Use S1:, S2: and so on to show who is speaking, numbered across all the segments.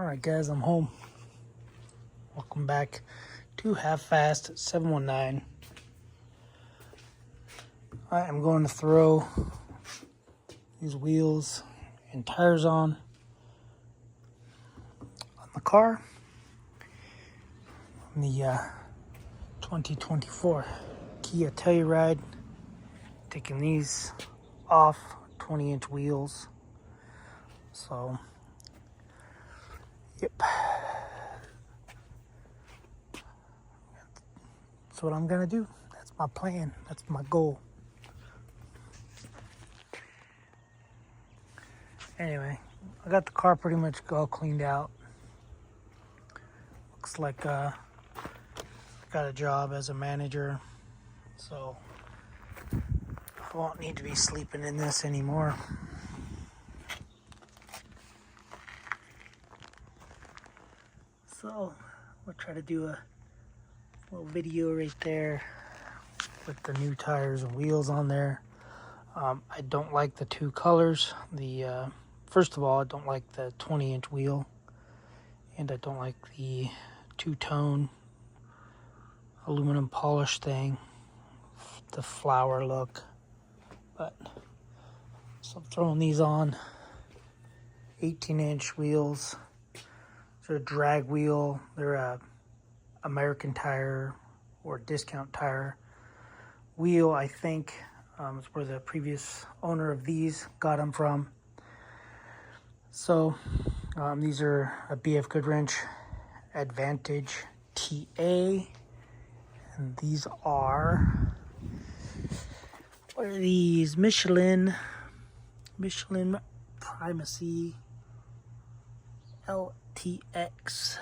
S1: Alright guys, I'm home. Welcome back to Half Fast 719. I am going to throw these wheels and tires on the car. The 2024 Kia Telluride. Taking these off, 20-inch wheels. So, yep. That's what I'm gonna do. That's my plan. That's my goal. Anyway, I got the car pretty much all cleaned out. Looks like I got a job as a manager, so I won't need to be sleeping in this anymore. So we'll try to do a little video right there with the new tires and wheels on there. I don't like the two colors. First of all, I don't like the 20-inch wheel, and I don't like the two-tone aluminum polish thing, the flower look. But so I'm throwing these on. 18-inch wheels. They're a drag wheel. They're a American Tire or Discount Tire wheel, I think. It's where the previous owner of these got them from. So these are a BF Goodwrench Advantage TA, and these are, what are these? Michelin Primacy LTX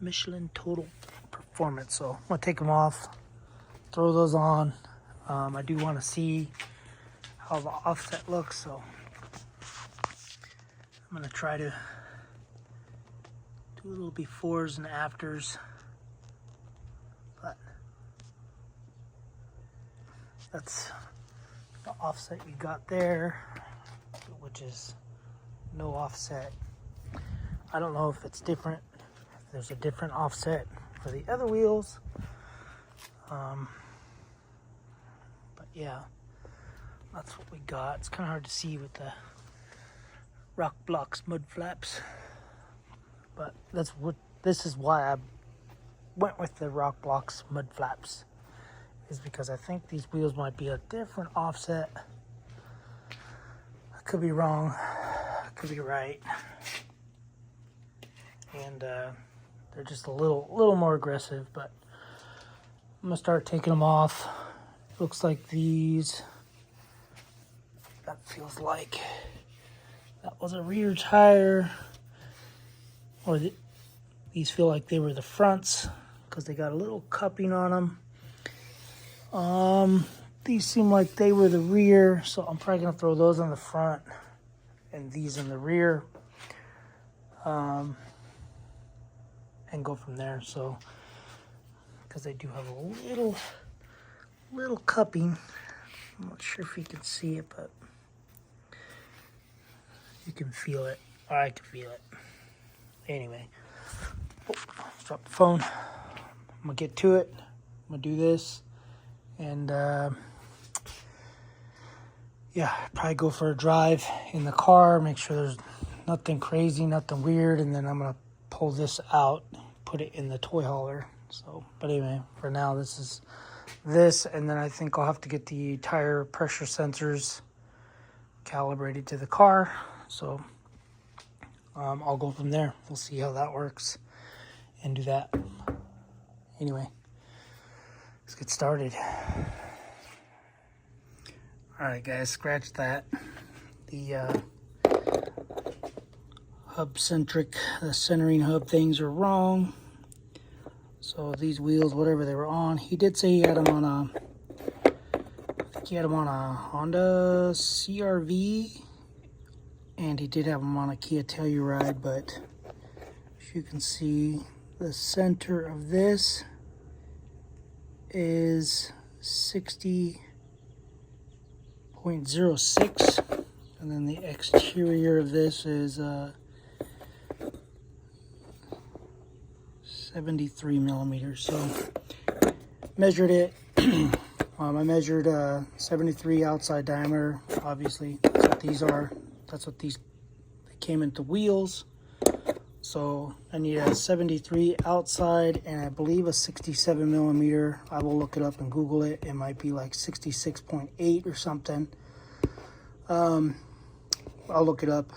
S1: Michelin Total Performance. So I'm gonna take them off, throw those on. I do want to see how the offset looks, so I'm gonna try to do a little befores and afters. But that's the offset you got there, which is no offset. I don't know if it's different, if there's a different offset for the other wheels. But yeah, that's what we got. It's kind of hard to see with the rock blocks mud flaps, but this is why I went with the rock blocks mud flaps, is because I think these wheels might be a different offset. I could be wrong, I could be right, and they're just a little more aggressive. But I'm gonna start taking them off. Looks like these, that feels like that was a rear tire, or these feel like they were the fronts because they got a little cupping on them. These seem like they were the rear, so I'm probably gonna throw those on the front and these in the rear, and go from there. So, because they do have a little cupping. I'm not sure if you can see it, but you can feel it, or I can feel it. Anyway, drop the phone. I'm gonna get to it. I'm gonna do this, and yeah, probably go for a drive in the car, make sure there's nothing crazy, nothing weird, and then I'm gonna pull this out, put it in the toy hauler. So, but anyway, for now, this is this, and then I think I'll have to get the tire pressure sensors calibrated to the car. So I'll go from there. We'll see how that works and do that. Anyway, let's get started. Alright guys, scratch that. The the centering hub things are wrong. So these wheels, whatever they were on, he did say he had them on a Honda CRV, and he did have them on a Kia Telluride. But as you can see, the center of this is 60.06, and then the exterior of this is 73 millimeters. So measured it. I measured 73 outside diameter. Obviously, that's what these are. That's what these they came into wheels. So I need a 73 outside and I believe a 67 millimeter. I will look it up and Google it. It might be like 66.8 or something. I'll look it up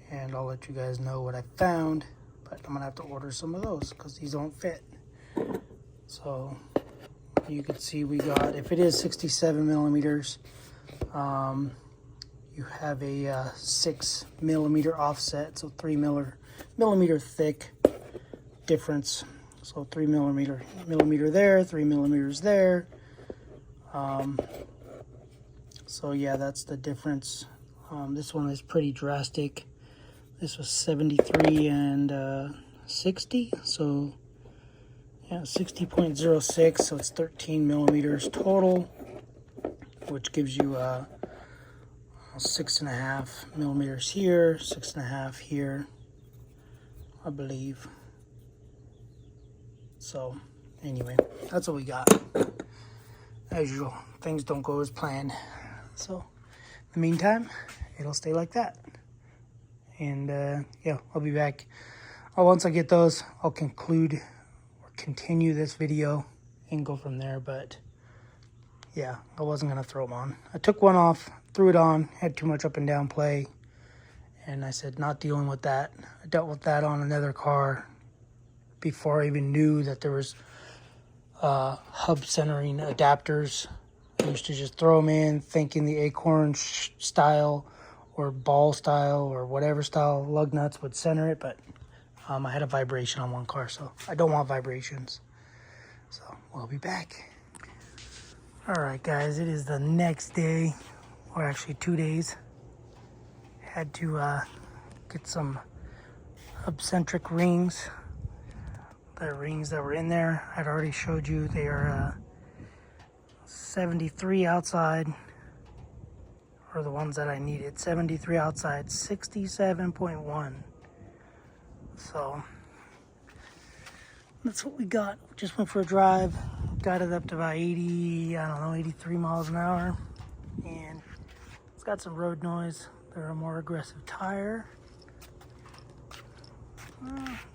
S1: and I'll let you guys know what I found. But I'm gonna have to order some of those because these don't fit. So you can see we got, if it is 67 millimeters, you have a 6 millimeter offset, so 3 millimeter thick difference. So 3 millimeter there, 3 millimeters there. So yeah, that's the difference. This one is pretty drastic. This was 73 and 60, so yeah, 60.06, so it's 13 millimeters total, which gives you 6.5 millimeters here, 6.5 here, I believe. So anyway, that's what we got. As usual, things don't go as planned. So in the meantime, it'll stay like that. And yeah, I'll be back. Once I get those, I'll conclude or continue this video and go from there. But yeah, I wasn't gonna throw them on. I took one off, threw it on, had too much up and down play, and I said not dealing with that. I dealt with that on another car before I even knew that there was hub centering adapters. I used to just throw them in thinking the acorn style or ball style or whatever style lug nuts would center it, but I had a vibration on one car, so I don't want vibrations. So we'll be back. All right, guys, it is the next day, or actually 2 days. Had to get some hub-centric rings. The rings that were in there, I'd already showed you. They are 73 outside, or the ones that I needed. 73 outside, 67.1. So that's what we got. Just went for a drive, got it up to about 80, I don't know, 83 miles an hour. And it's got some road noise. They're a more aggressive tire.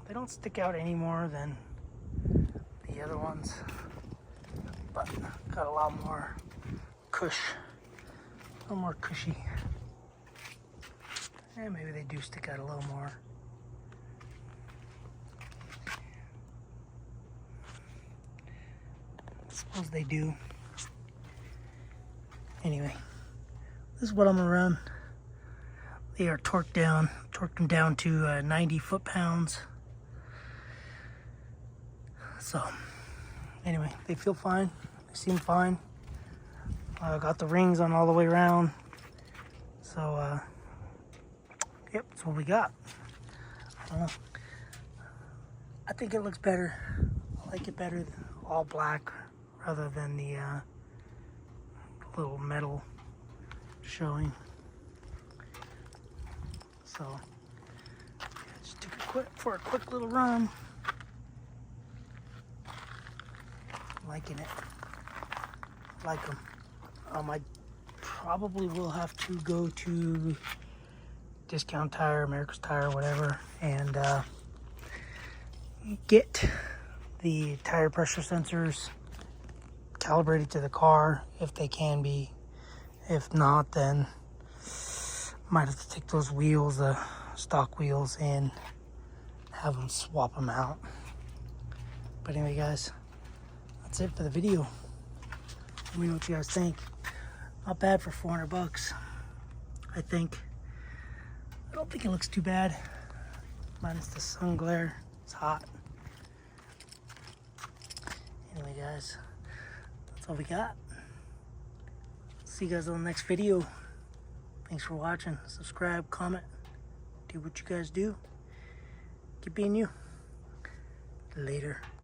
S1: They don't stick out any more than the other ones, but got a lot more cush, a little more cushy. And maybe they do stick out a little more. I suppose they do. Anyway, this is what I'm gonna run. They are torqued them down to 90 foot-pounds. So, anyway, they feel fine. They seem fine. I got the rings on all the way around. So, yep, that's what we got. I don't know. I think it looks better. I like it better all black rather than the little metal showing. So, yeah, just took a quick little run. Liking it. Like them. I probably will have to go to Discount Tire, America's Tire, whatever, and get the tire pressure sensors calibrated to the car if they can be. If not, then might have to take those wheels, the stock wheels, in, have them swap them out. But anyway, guys, that's it for the video. Let me know what you guys think. Not bad for 400 bucks, I think. I don't think it looks too bad, minus the sun glare. It's hot. Anyway, guys, that's all we got. See you guys on the next video. Thanks for watching. Subscribe, comment, do what you guys do. Keep being you. Later.